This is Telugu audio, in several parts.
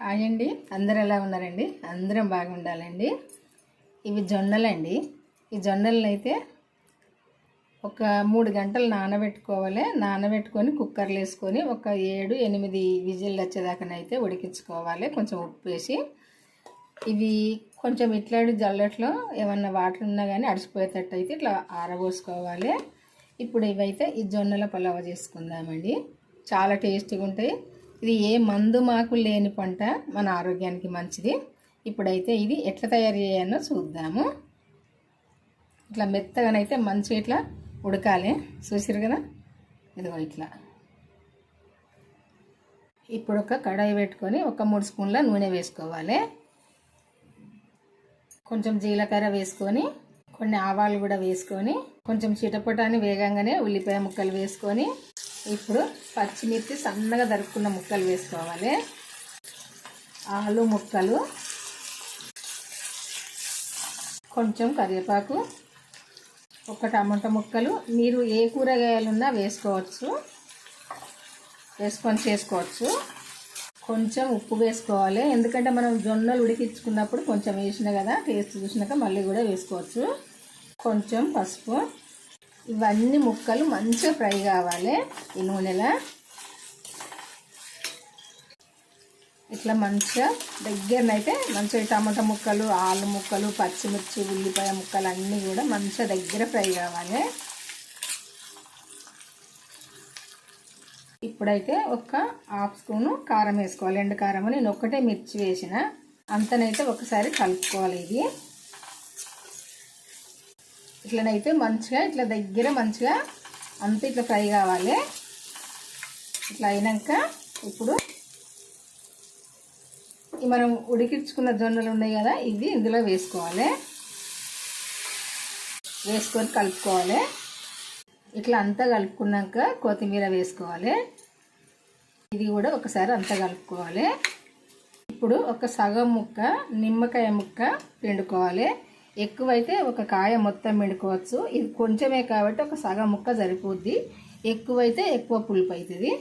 హాయ్ అండి, అందరూ ఎలా ఉన్నారండి? అందరం బాగుండాలండి. ఇవి జొన్నలండి. ఈ జొన్నలను అయితే ఒక 3 గంటలు నానబెట్టుకోవాలి. నానబెట్టుకొని కుక్కర్లో వేసుకొని ఒక 7-8 విజిల్లు వచ్చేదాకానైతే ఉడికించుకోవాలి. కొంచెం ఉప్పు వేసి ఇవి కొంచెం ఇట్లాంటి జల్లట్లో ఏమన్నా వాటర్ ఉన్నా కానీ అడిచిపోయేటట్టు అయితే ఇట్లా ఆరబోసుకోవాలి. ఇప్పుడు ఇవైతే ఈ జొన్నల పలావ చేసుకుందామండి. చాలా టేస్టీగా ఉంటాయి. ఇది ఏ మందు మాకు లేని పంట, మన ఆరోగ్యానికి మంచిది. ఇప్పుడైతే ఇది ఎట్లా తయారు చేయాలో చూద్దాము. ఇట్లా మెత్తగానైతే మంచిగా ఇట్లా ఉడకాలి. చూసారు కదా, ఇదిగో ఇట్లా. ఇప్పుడు ఒక కడాయి పెట్టుకొని ఒక 3 స్పూన్ల నూనె వేసుకోవాలి. కొంచెం జీలకర్ర వేసుకొని కొన్ని ఆవాలు కూడా వేసుకొని కొంచెం చిటపటాన్ని వేగంగానే ఉల్లిపాయ ముక్కలు వేసుకొని ఇప్పుడు పచ్చిమిర్చి సన్నగా తరుక్కున్న ముక్కలు వేసుకోవాలి. ఆలు ముక్కలు, కొంచెం కరివేపాకు, ఒక టమాటా ముక్కలు. మీరు ఏ కూరగాయలున్నా వేసుకోవచ్చు, వేసుకొని చేసుకోవచ్చు. కొంచెం ఉప్పు వేసుకోవాలి, ఎందుకంటే మనం జొన్నలు ఉడికించుకున్నప్పుడు కొంచెం వేసినా కదా, టేస్ట్ చూసినాక మళ్ళీ కూడా వేసుకోవచ్చు. కొంచెం పసుపు. ఇవన్నీ ముక్కలు మంచిగా ఫ్రై కావాలి ఈ నూనెలో. ఇట్లా మంచిగా దగ్గరనైతే మంచిగా టమాటా ముక్కలు, ఆలు ముక్కలు, పచ్చిమిర్చి, ఉల్లిపాయ ముక్కలు అన్నీ కూడా మంచిగా దగ్గర ఫ్రై కావాలి. ఇప్పుడైతే ఒక 1/2 స్పూను కారం వేసుకోవాలి. ఎండు కారం. నేను ఒక్కటే మిర్చి వేసిన, అంతనైతే ఒకసారి కలుపుకోవాలి. ఇది ఇట్లనైతే మంచిగా ఇట్లా దగ్గర మంచిగా అంత ఇట్లా ఫ్రై కావాలి. ఇట్లా అయినాక ఇప్పుడు మనం ఉడికించుకున్న జొన్నలు ఉన్నాయి కదా, ఇవి ఇందులో వేసుకోవాలి. వేసుకొని కలుపుకోవాలి. ఇట్లా అంతా కలుపుకున్నాక కొత్తిమీర వేసుకోవాలి. ఇది కూడా ఒకసారి అంతా కలుపుకోవాలి. ఇప్పుడు ఒక సగం ముక్క నిమ్మకాయ ముక్క పిండుకోవాలి. ఎక్కువైతే ఒక కాయ మొత్తం పిండుకోవచ్చు. ఇది కొంచెమే కాబట్టి ఒక సగం ముక్క సరిపోద్ది. ఎక్కువైతే ఎక్కువ పులుపు అవుతుంది.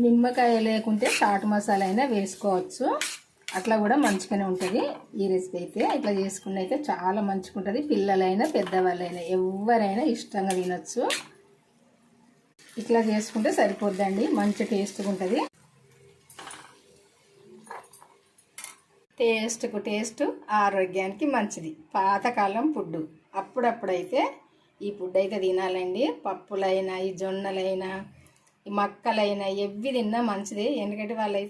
నిమ్మకాయ లేకుంటే చాట్ మసాలా అయినా వేసుకోవచ్చు, అట్లా కూడా మంచిగానే ఉంటుంది. ఈ రెసిపీ అయితే ఇట్లా చేసుకుని అయితే చాలా మంచిగా ఉంటుంది. పిల్లలైనా పెద్దవాళ్ళైనా ఎవరైనా ఇష్టంగా తినొచ్చు. ఇట్లా చేసుకుంటే సరిపోద్దండి, మంచి టేస్ట్గా ఉంటుంది. టేస్ట్కు టేస్ట్, ఆరోగ్యానికి మంచిది. పాతకాలం ఫుడ్. అప్పుడప్పుడైతే ఈ ఫుడ్ అయితే తినాలండి. పప్పులైనా, ఈ జొన్నలైనా, ఈ మక్కలైనా ఎవ్వి తిన్నా మంచిది. ఎందుకంటే వాళ్ళైతే